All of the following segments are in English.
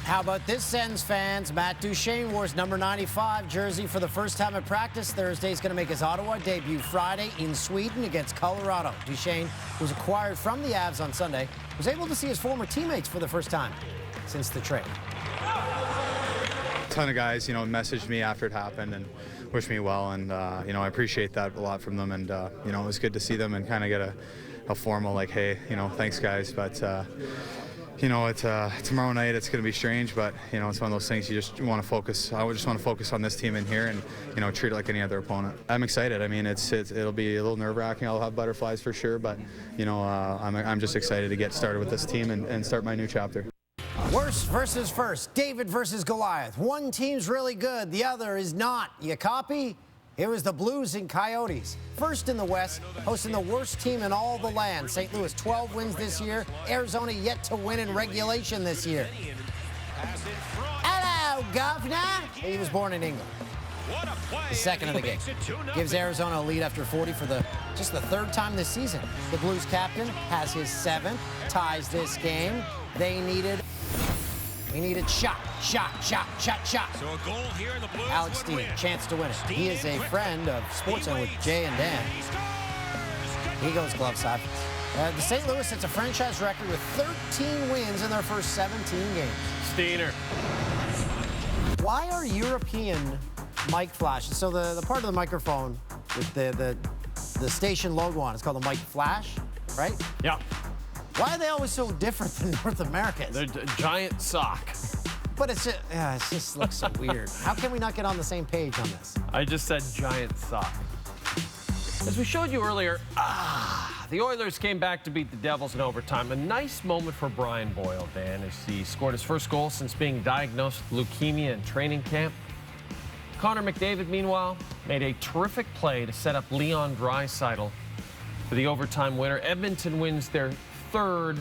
How about this, Sens fans? Matt Duchene wore his number 95 jersey for the first time at practice Thursday. He's going to make his Ottawa debut Friday in Sweden against Colorado. Duchene, who was acquired from the Avs on Sunday, was able to see his former teammates for the first time since the trade. A ton of guys, messaged me after it happened and wished me well, and I appreciate that a lot from them, and it was good to see them and kind of get a formal like, hey, thanks guys, but it's tomorrow night. It's going to be strange, but it's one of those things you just want to focus. I just want to focus on this team in here and treat it like any other opponent. I'm excited. I mean, it'll be a little nerve-wracking. I'll have butterflies for sure, but I'm just excited to get started with this team and start my new chapter. Worst versus first. David versus Goliath. One team's really good, the other is not. You copy? It was the Blues and Coyotes. First in the West, hosting the worst team in all the land. St. Louis 12 wins this year. Arizona yet to win in regulation this year. Hello, Governor. He was born in England. The second of the game. Gives Arizona a lead after 40 for just the third time this season. The Blues captain has his seventh, ties this game. They needed shot. So a goal here in the Blues. Alex Steen, chance to win it. He is a friend of SportsCenter with Jay and Dan. He goes glove side. The St. Louis sets a franchise record with 13 wins in their first 17 games. Steener. Why are European mic flashes? So the part of the microphone with the station logo on, it's called the mic flash, right? Yeah. Why are they always so different than North Americans? They're a giant sock. But it just looks so weird. How can we not get on the same page on this? I just said giant sock. As we showed you earlier, the Oilers came back to beat the Devils in overtime. A nice moment for Brian Boyle, Dan, as he scored his first goal since being diagnosed with leukemia in training camp. Connor McDavid, meanwhile, made a terrific play to set up Leon Draisaitl for the overtime winner. Edmonton wins their third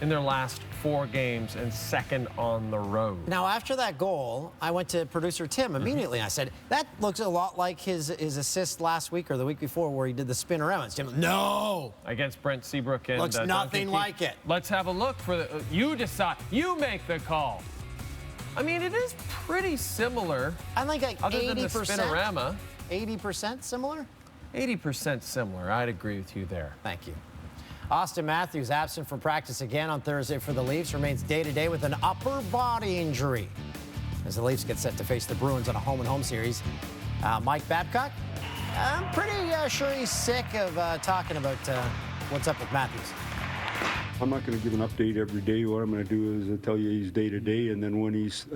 in their last 4 games and second on the road. Now, after that goal, I went to producer Tim immediately. I said, that looks a lot like his assist last week or the week before where he did the spin around. Tim, no! Against Brent Seabrook and looks nothing like it. Let's have a look for you decide. You make the call. I mean, it is pretty similar. I think like other 80%. Than the spinorama. 80% similar? 80% similar. I'd agree with you there. Thank you. Austin Matthews, absent from practice again on Thursday for the Leafs, remains day-to-day with an upper body injury as the Leafs get set to face the Bruins on a home-and-home series. Mike Babcock, I'm pretty sure he's sick of talking about what's up with Matthews. I'm not going to give an update every day. What I'm going to do is tell you he's day-to-day, and then when he's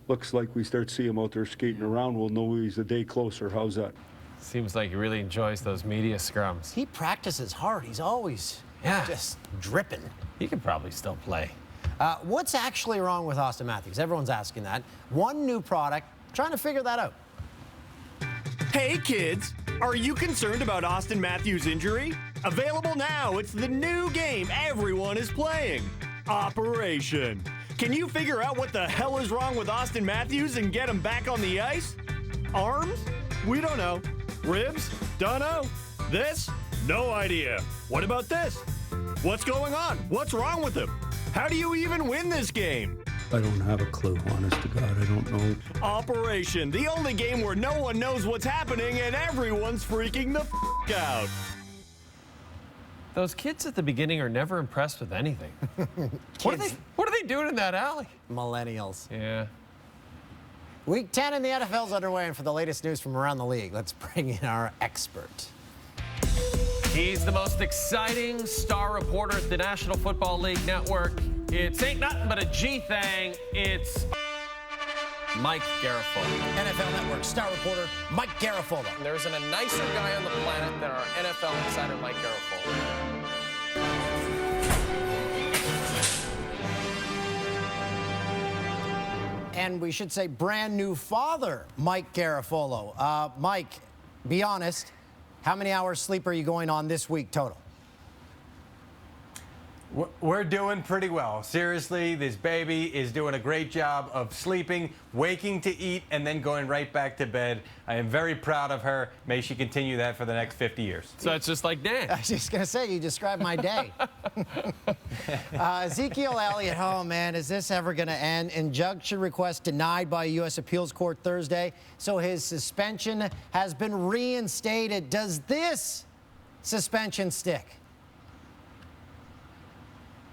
looks like we start seeing him out there skating around, we'll know he's a day closer. How's that? Seems like he really enjoys those media scrums. He practices hard. He's always just dripping. He could probably still play. What's actually wrong with Austin Matthews? Everyone's asking that. One new product, trying to figure that out. Hey kids, are you concerned about Austin Matthews' injury? Available now, it's the new game everyone is playing, Operation. Can you figure out what the hell is wrong with Austin Matthews and get him back on the ice? Arms? We don't know. Ribs? Dunno. This? No idea. What about this? What's going on? What's wrong with him? How do you even win this game? I don't have a clue, honest to God. I don't know. Operation, the only game where no one knows what's happening and everyone's freaking the f out. Those kids at the beginning are never impressed with anything. What are they doing in that alley? Millennials. Yeah. Week 10 in the NFL's underway, and for the latest news from around the league, let's bring in our expert. He's the most exciting star reporter at the National Football League Network. It ain't nothing but a G thing. It's Mike Garafolo. NFL Network star reporter Mike Garafolo. There isn't a nicer guy on the planet than our NFL insider Mike Garafolo. And we should say brand new father, Mike Garafolo. Mike, be honest, how many hours sleep are you going on this week total? We're doing pretty well. Seriously, this baby is doing a great job of sleeping, waking to eat, and then going right back to bed. I am very proud of her. May she continue that for the next 50 years. So it's just like Dan. I was just going to say, you described my day. Ezekiel Elliott, oh, man, is this ever going to end? Injunction request denied by a U.S. appeals court Thursday, so his suspension has been reinstated. Does this suspension stick?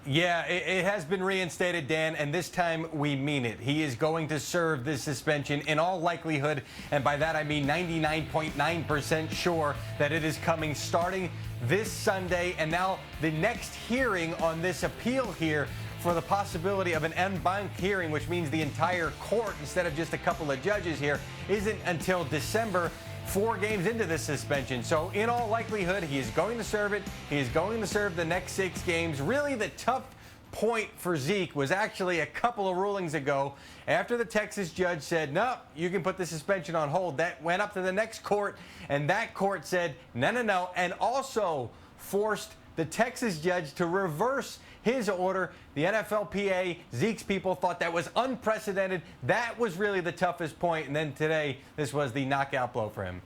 Yeah, it has been reinstated, Dan, and this time we mean it. He is going to serve this suspension in all likelihood, and by that I mean 99.9% sure that it is coming starting this Sunday. And now the next hearing on this appeal here for the possibility of an en banc hearing, which means the entire court instead of just a couple of judges here, isn't until December. 4 games into this suspension. So in all likelihood, he is going to serve it. He is going to serve the next 6 games. Really, the tough point for Zeke was actually a couple of rulings ago after the Texas judge said, no, you can put the suspension on hold. That went up to the next court, and that court said, no, no, no, and also forced the Texas judge to reverse his order. The NFLPA, Zeke's people thought that was unprecedented. That was really the toughest point. And then today, this was the knockout blow for him.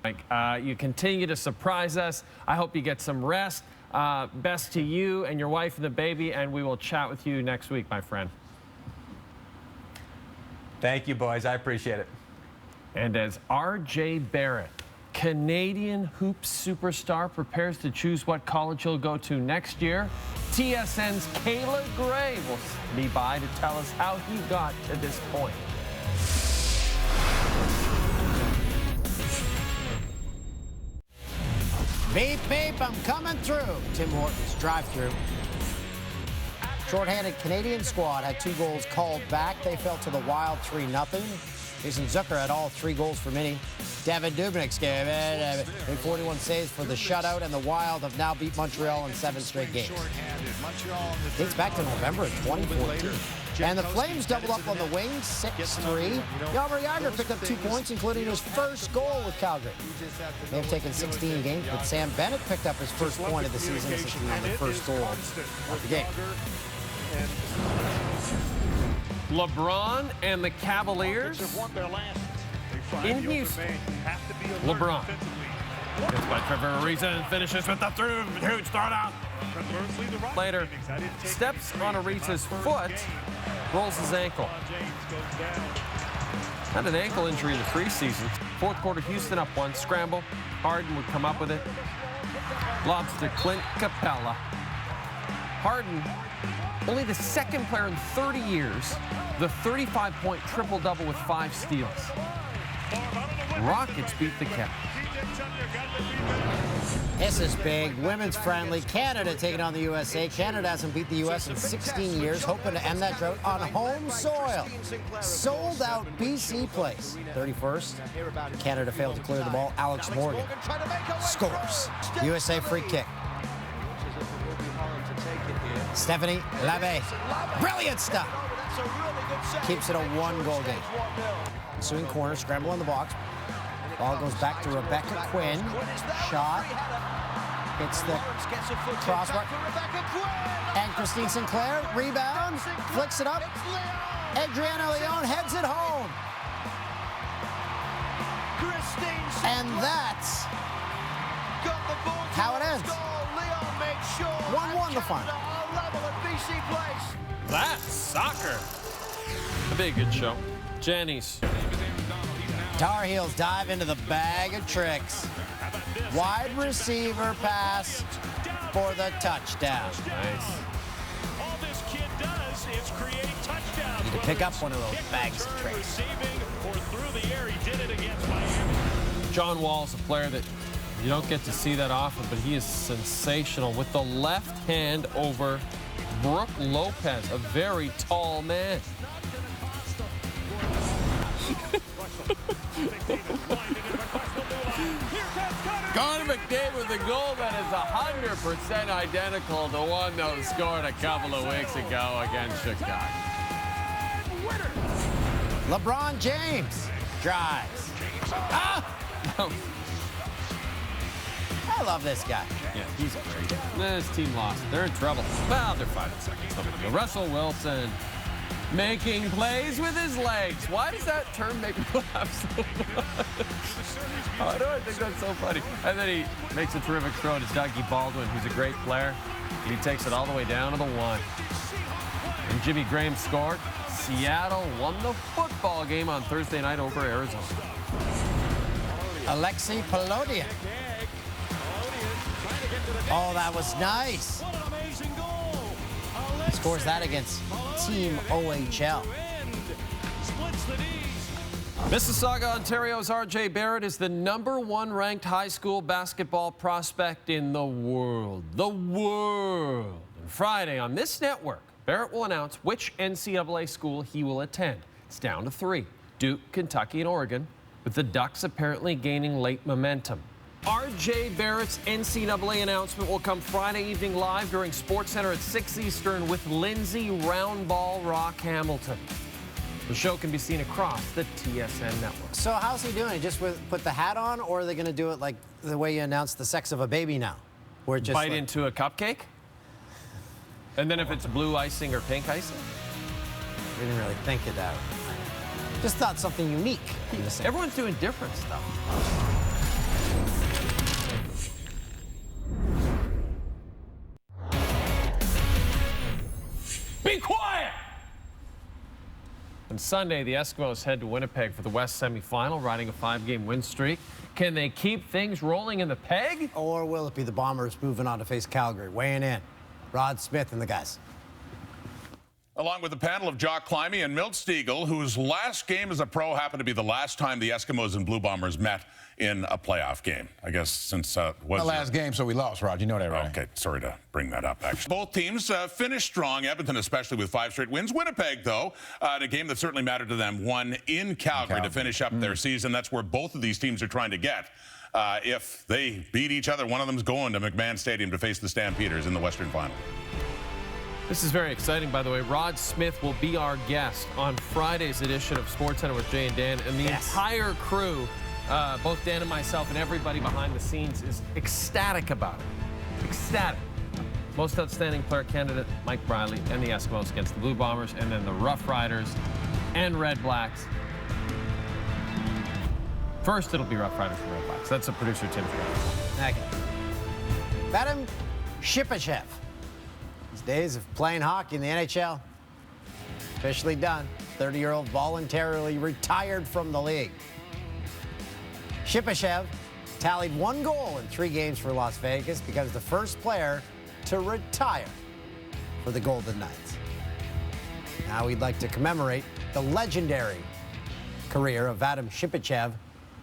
You continue to surprise us. I hope you get some rest. Best to you and your wife and the baby, and we will chat with you next week, my friend. Thank you, boys. I appreciate it. And as R.J. Barrett, Canadian hoops superstar, prepares to choose what college he'll go to next year, TSN's Kayla Gray will be by to tell us how he got to this point. Beep, beep, I'm coming through. Tim Hortons drive-through. Shorthanded Canadian squad had 2 goals called back. They fell to the Wild 3-0. Jason Zucker had all 3 goals for Mini. Devin Dubnyk made 41 saves for the shutout, and the Wild have now beat Montreal in 7 straight games. Dates back to November of 2014. And the Flames doubled up on the wings, 6-3. Jaromir Jagr picked up 2 points, including his first goal with Calgary. May have taken 16 games, but Sam Bennett picked up his first point of the season, assisting on the first goal of the game. LeBron and the Cavaliers in Houston. LeBron gets by Trevor Ariza and finishes with the huge start out. Later, steps on Ariza's foot, rolls his ankle. Had an ankle injury in the preseason. 4th quarter, Houston up 1, scramble. Harden would come up with it. Lobs to Clint Capella. Harden, only the 2nd player in 30 years, the 35-point triple-double with 5 steals. Rockets beat the Cavs. This is big. Women's friendly. Canada taking on the USA. Canada hasn't beat the U.S. in 16 years, hoping to end that drought on home soil. Sold out BC Place. 31st. Canada failed to clear the ball. Alex Morgan scores. USA free kick. Stephanie Labbe. Brilliant stuff. Keeps it a 1-goal game. Ensuing corner, scramble in the box. Ball goes back to Rebecca Quinn. Shot. Hits the crossbar. And Christine Sinclair rebounds. Flicks it up. Adriana Leon heads it home. And that's how it ends. 1-1 the final. That's soccer. A big good show. Jenny's. Tar Heels dive into the bag of tricks. Wide receiver pass for the touchdown. Nice. All this kid does is create touchdowns. Need to pick up one of those bags of tricks. Receiving or through the air, he did it against Miami. John Wall's a player that you don't get to see that often, but he is sensational with the left hand over Brooke Lopez, a very tall man. Connor McDavid with a goal that is 100% identical to one that was scored a couple of weeks ago against Chicago. LeBron James drives. Ah! I love this guy. Yeah, he's great. This team lost. They're in trouble. Well, they're 5 seconds. No big deal. Russell Wilson making plays with his legs. Why does that term make me laugh so much? I don't think that's so funny. And then he makes a terrific throw to Dougie Baldwin, who's a great player. He takes it all the way down to the 1. And Jimmy Graham scored. Seattle won the football game on Thursday night over Arizona. Alexei Polodian. Oh, that was nice. Scores that against Team OHL. Mississauga, Ontario's R.J. Barrett is the #1 ranked high school basketball prospect in the world. The world. And Friday on this network, Barrett will announce which NCAA school he will attend. It's down to 3, Duke, Kentucky, and Oregon, with the Ducks apparently gaining late momentum. R.J. Barrett's NCAA announcement will come Friday evening live during SportsCenter at 6 Eastern with Lindsay Roundball Rock Hamilton. The show can be seen across the TSN network. So how's he doing? Just put the hat on, or are they going to do it like the way you announce the sex of a baby now? Where it just bite into a cupcake? And then if it's blue icing or pink icing? I didn't really think of that. Just thought something unique. Everyone's doing different stuff. Be quiet! On Sunday, the Eskimos head to Winnipeg for the West semifinal, riding a 5-game win streak. Can they keep things rolling in the Peg? Or will it be the Bombers moving on to face Calgary? Weighing in, Rod Smith and the guys. Along with a panel of Jock Climby and Milt Stiegel, whose last game as a pro happened to be the last time the Eskimos and Blue Bombers met in a playoff game. I guess since the last game, so we lost, Rod. You know that, right? Okay, sorry to bring that up, actually. Both teams finished strong, Edmonton especially with 5 straight wins. Winnipeg, though, in a game that certainly mattered to them, won in Calgary to finish up their season. That's where both of these teams are trying to get. If they beat each other, one of them's going to McMahon Stadium to face the Stampeders in the Western Final. This is very exciting, by the way. Rod Smith will be our guest on Friday's edition of SportsCenter with Jay and Dan, and the entire crew, both Dan and myself and everybody behind the scenes, is ecstatic about it. Ecstatic. Most outstanding player candidate, Mike Briley, and the Eskimos against the Blue Bombers, and then the Rough Riders and Red Blacks. First, it'll be Rough Riders and Red Blacks. That's a producer, Tim. Okay. Vadim Shipachev. His days of playing hockey in the NHL officially done. 30-year-old voluntarily retired from the league. Shipachev tallied 1 goal in 3 games for Las Vegas, becomes the first player to retire for the Golden Knights. Now we'd like to commemorate the legendary career of Vadim Shipachev,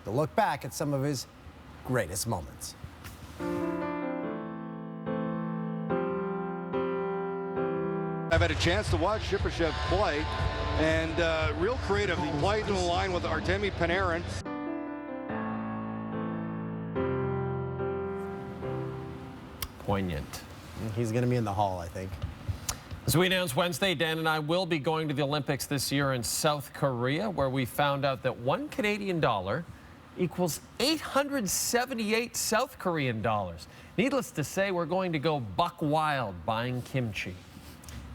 to look back at some of his greatest moments. I've had a chance to watch Shipachev play, and real creative. He played in the line with Artemi Panarin. Poignant. He's going to be in the Hall, I think. As we announced Wednesday, Dan and I will be going to the Olympics this year in South Korea, where we found out that $1 Canadian equals 878 South Korean dollars. Needless to say, we're going to go buck wild buying kimchi.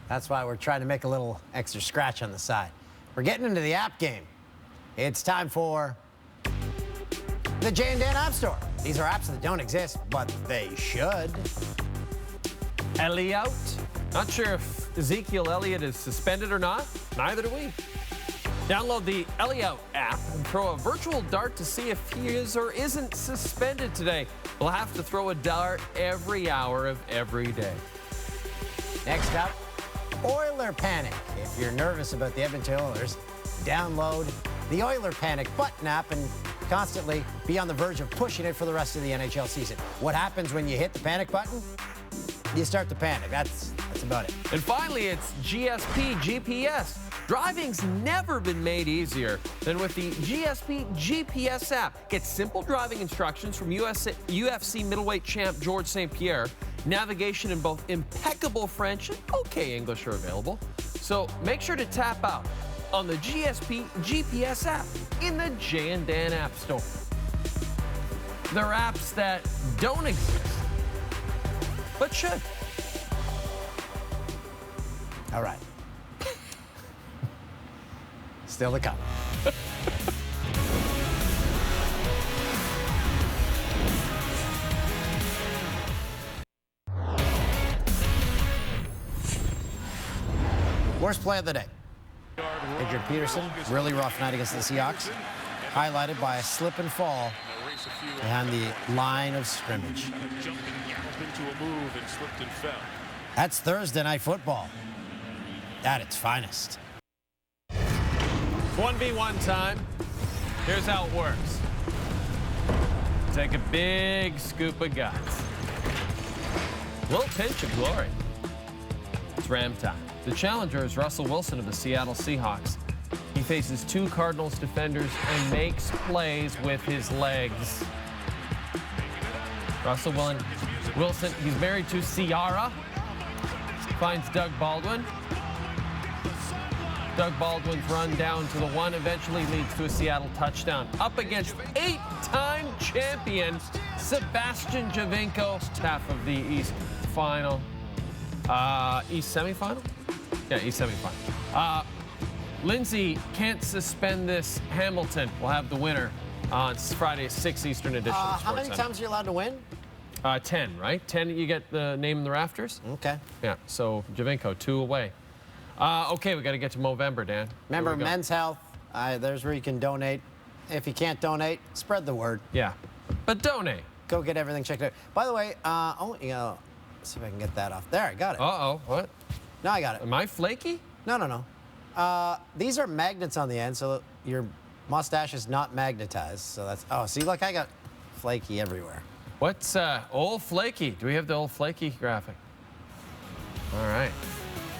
That's why we're trying to make a little extra scratch on the side. We're getting into the app game. It's time for the Jay and Dan App Store. These are apps that don't exist, but they should. Elliott. Not sure if Ezekiel Elliott is suspended or not. Neither do we. Download the Elliott app and throw a virtual dart to see if he is or isn't suspended today. We'll have to throw a dart every hour of every day. Next up, Oiler Panic. If you're nervous about the Edmonton Oilers, download the Oiler Panic button app and constantly be on the verge of pushing it for the rest of the NHL season. What happens when you hit the panic button? You start to panic. That's about it. And finally, it's GSP GPS. Driving's never been made easier than with the GSP GPS app. Get simple driving instructions from UFC middleweight champ George St. Pierre. Navigation in both impeccable French and okay English are available. So make sure to tap out on the GSP GPS app in the Jay and Dan App Store. They're apps that don't exist, but should. All right. Still to come. Worst play of the day. Adrian Peterson, really rough night against the Seahawks, highlighted by a slip and fall behind the line of scrimmage. That's Thursday Night Football at its finest. 1v1 time. Here's how it works. Take a big scoop of guts. Little pinch of glory. It's Ram time. The challenger is Russell Wilson of the Seattle Seahawks. He faces two Cardinals defenders and makes plays with his legs. Russell Wilson, he's married to Ciara. Finds Doug Baldwin. Doug Baldwin's run down to the one eventually leads to a Seattle touchdown. Up against 8-time champion Sebastian Giovinco, half of the East final. East semifinal? Yeah, East semifinal. Lindsay can't suspend this. Hamilton will have the winner on Friday's 6 Eastern edition. How many times are you allowed to win? 10, right? 10, you get the name in the rafters? Okay. Yeah, so Giovinco, 2 away. Okay, we got to get to Movember, Dan. Remember, Men's Health, there's where you can donate. If you can't donate, spread the word. Yeah, but donate. Go get everything checked out. By the way, let's see if I can get that off. There, I got it. Uh-oh, what? No, I got it. Am I flaky? No. These are magnets on the end, so your mustache is not magnetized. So that's, see, look, I got flaky everywhere. What's old flaky? Do we have the old flaky graphic? All right.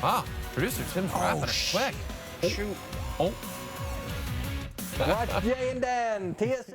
Wow, producer Tim's wrapping it quick. Shoot. Oh. Watch Jay and Dan. TS